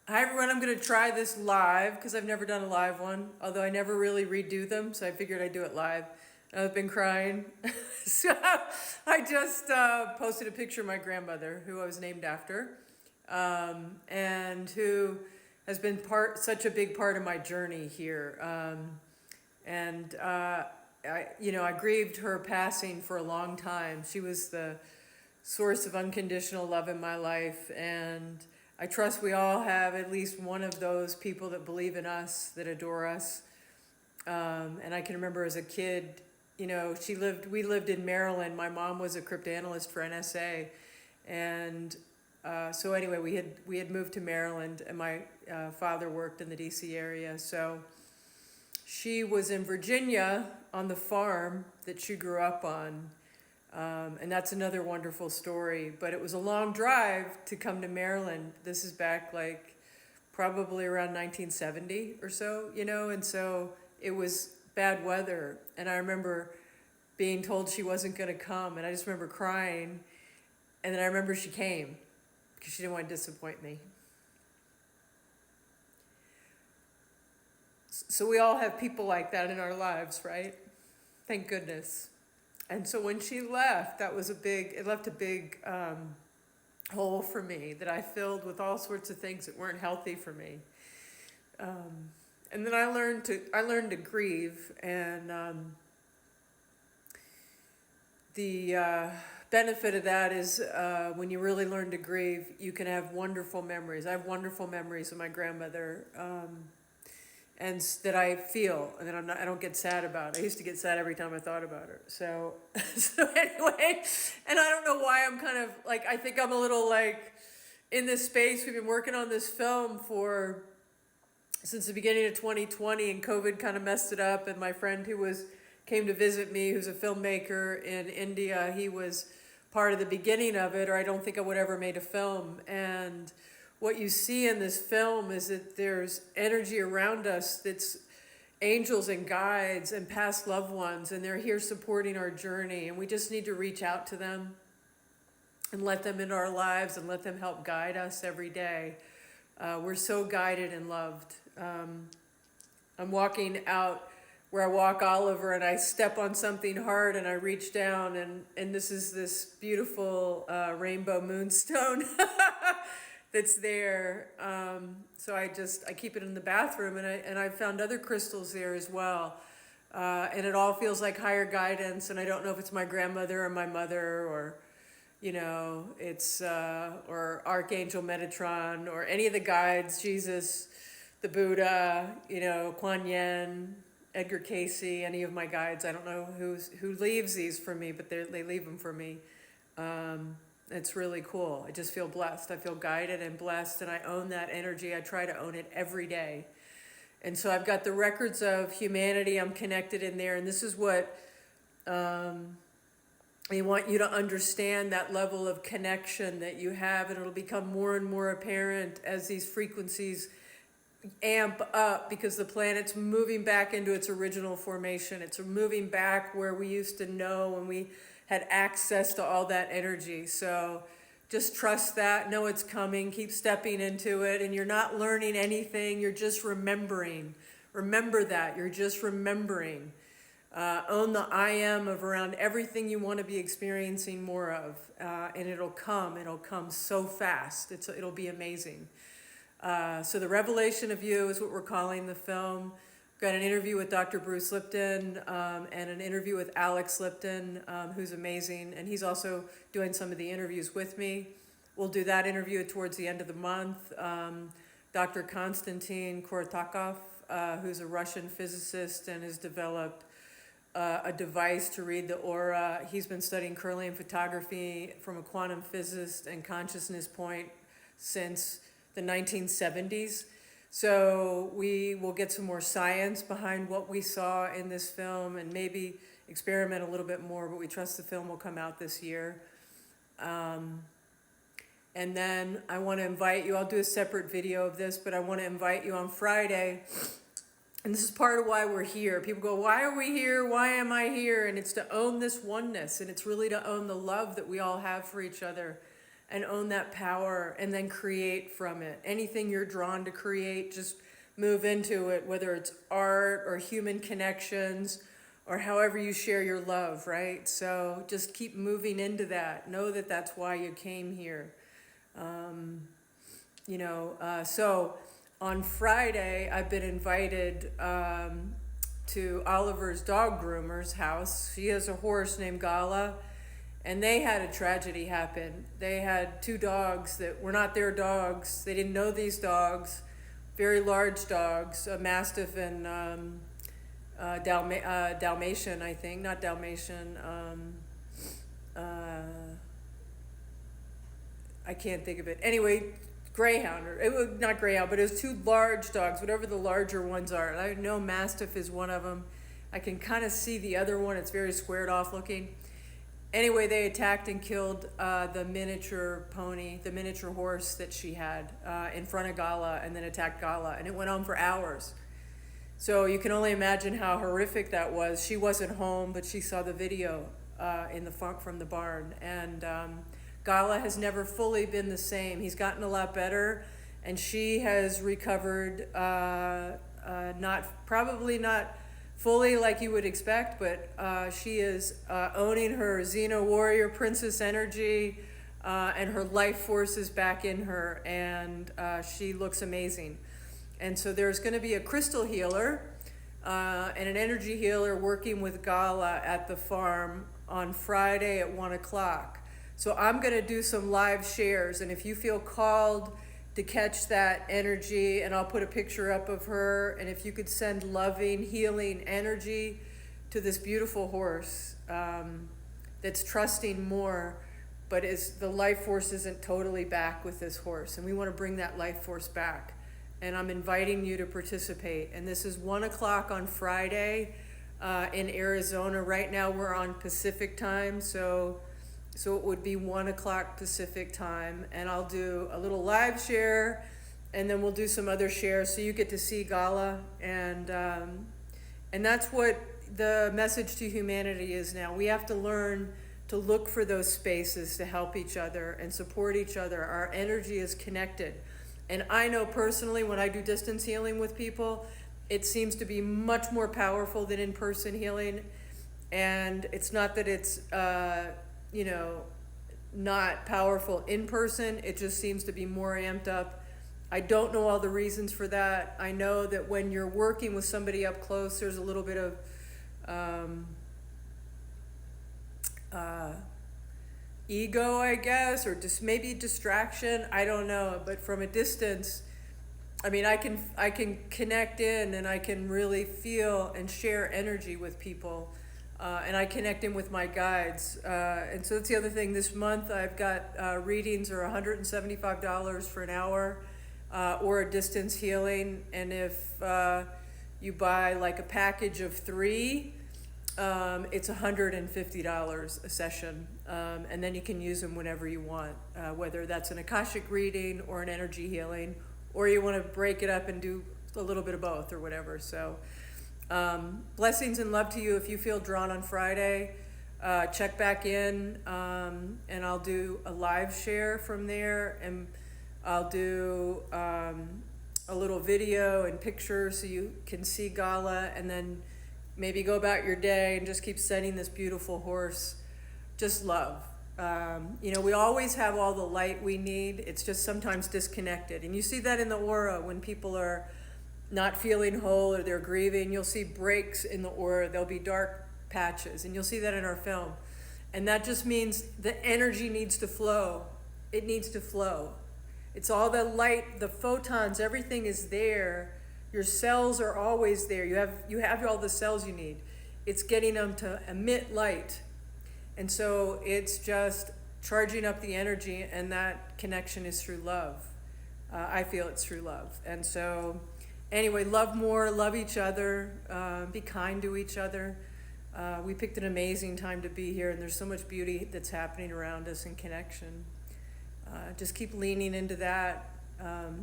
Hi everyone, I'm going to try this live because I've never done a live one, although I never really redo them, so I figured I'd do it live. I've been crying. So I just posted a picture of my grandmother, who I was named after, and who has been such a big part of my journey here. I grieved her passing for a long time. She was the source of unconditional love in my life, and I trust we all have at least one of those people that believe in us, that adore us. And I can remember as a kid, we lived in Maryland. My mom was a cryptanalyst for NSA. And so anyway, we had moved to Maryland, and my father worked in the DC area. So she was in Virginia on the farm that she grew up on. And that's another wonderful story. But it was a long drive to come to Maryland. This is back like probably around 1970 or so, and so it was bad weather. And I remember being told she wasn't going to come. And I just remember crying. And then I remember she came because she didn't want to disappoint me. So we all have people like that in our lives, right? Thank goodness. And so when she left, it left a big hole for me that I filled with all sorts of things that weren't healthy for me. And then I learned to grieve, and the benefit of that is when you really learn to grieve, you can have wonderful memories. I have wonderful memories of my grandmother. And that I feel, and that I don't get sad about. I used to get sad every time I thought about her. So anyway, and I don't know why I'm kind of like, I think I'm a little like in this space. We've been working on this film since the beginning of 2020, and COVID kind of messed it up. And my friend came to visit me, who's a filmmaker in India, he was part of the beginning of it, or I don't think I would ever made a film. And what you see in this film is that there's energy around us that's angels and guides and past loved ones, and they're here supporting our journey, and we just need to reach out to them and let them into our lives and let them help guide us every day. We're so guided and loved. I'm walking out where I walk Oliver, and I step on something hard, and I reach down, and this is this beautiful rainbow moonstone that's there. So I keep it in the bathroom, and I found other crystals there as well. And it all feels like higher guidance, and I don't know if it's my grandmother or my mother, or it's or Archangel Metatron, or any of the guides, Jesus, the Buddha, Kuan Yin, Edgar Casey, any of my guides. I don't know who leaves these for me, but they leave them for me. It's really cool. I just feel blessed. I feel guided and blessed, and I own that energy. I try to own it every day. And so I've got the records of humanity. I'm connected in there, and this is what I want you to understand, that level of connection that you have, and it'll become more and more apparent as these frequencies amp up, because the planet's moving back into its original formation. It's moving back where we used to know when we had access to all that energy. So just trust that, know it's coming, keep stepping into it, and you're not learning anything, you're just remembering. Remember that, you're just remembering. Own the I am of around everything you want to be experiencing more of, and it'll come so fast, it'll be amazing. So the revelation of you is what we're calling the film. We've got an interview with Dr. Bruce Lipton, and an interview with Alex Lipton, who's amazing. And he's also doing some of the interviews with me. We'll do that interview towards the end of the month. Dr. Konstantin Korotkov, who's a Russian physicist and has developed a device to read the aura. He's been studying Kirlian photography from a quantum physicist and consciousness point since the 1970s. So we will get some more science behind what we saw in this film, and maybe experiment a little bit more, but we trust the film will come out this year. And then I want to invite you, I'll do a separate video of this, but I want to invite you on Friday. And this is part of why we're here. People go, why are we here? Why am I here? And it's to own this oneness, and it's really to own the love that we all have for each other, and own that power, and then create from it. Anything you're drawn to create, just move into it, whether it's art or human connections or however you share your love, right? So just keep moving into that. Know that that's why you came here. So on Friday, I've been invited to Oliver's dog groomer's house. She has a horse named Gala, and they had a tragedy happen. They had 2 dogs that were not their dogs. They didn't know these dogs, very large dogs, a Mastiff and Dalmatian, I think, not Dalmatian. I can't think of it. Anyway, Greyhound, or it was not Greyhound, but it was 2 large dogs, whatever the larger ones are. I know Mastiff is one of them. I can kind of see the other one. It's very squared off looking. Anyway, they attacked and killed the miniature pony, the miniature horse that she had in front of Gala, and then attacked Gala, and it went on for hours. So you can only imagine how horrific that was. She wasn't home, but she saw the video from the barn, and Gala has never fully been the same. He's gotten a lot better, and she has recovered, probably not fully like you would expect, but she is owning her Xena warrior princess energy, and her life force is back in her, and she looks amazing. And so there's going to be a crystal healer and an energy healer working with Gala at the farm on Friday at 1 o'clock. So I'm going to do some live shares, and if you feel called to catch that energy, and I'll put a picture up of her, and if you could send loving, healing energy to this beautiful horse that's trusting more, but the life force isn't totally back with this horse, and we want to bring that life force back. And I'm inviting you to participate. And this is 1 o'clock on Friday in Arizona. Right now we're on Pacific time, so it would be 1 o'clock Pacific time. And I'll do a little live share, and then we'll do some other shares so you get to see Gala. And that's what the message to humanity is now. We have to learn to look for those spaces to help each other and support each other. Our energy is connected. And I know personally, when I do distance healing with people, it seems to be much more powerful than in-person healing. And it's not that it's, not powerful in person. It just seems to be more amped up. I don't know all the reasons for that. I know that when you're working with somebody up close, there's a little bit of ego, I guess, or just maybe distraction. I don't know. But from a distance, I mean, I can connect in, and I can really feel and share energy with people, and I connect in with my guides. And so that's the other thing. This month I've got readings are $175 for an hour, or a distance healing. And if you buy like a package of 3, it's $150 a session, and then you can use them whenever you want, whether that's an Akashic reading or an energy healing, or you want to break it up and do a little bit of both or whatever. So blessings and love to you. If you feel drawn on Friday, check back in, and I'll do a live share from there, and I'll do a little video and picture so you can see Gala, and then maybe go about your day and just keep sending this beautiful horse just love. We always have all the light we need. It's just sometimes disconnected. And you see that in the aura when people are not feeling whole or they're grieving. You'll see breaks in the aura. There'll be dark patches, and you'll see that in our film. And that just means the energy needs to flow. It needs to flow. It's all the light, the photons, everything is there. Your cells are always there. You have all the cells you need. It's getting them to emit light. And so it's just charging up the energy, and that connection is through love. I feel it's through love. And so anyway, love more, love each other, be kind to each other. We picked an amazing time to be here, and there's so much beauty that's happening around us in connection. Just keep leaning into that.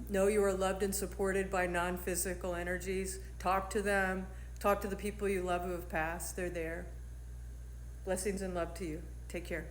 Know you are loved and supported by non-physical energies. Talk to them. Talk to the people you love who have passed. They're there. Blessings and love to you. Take care.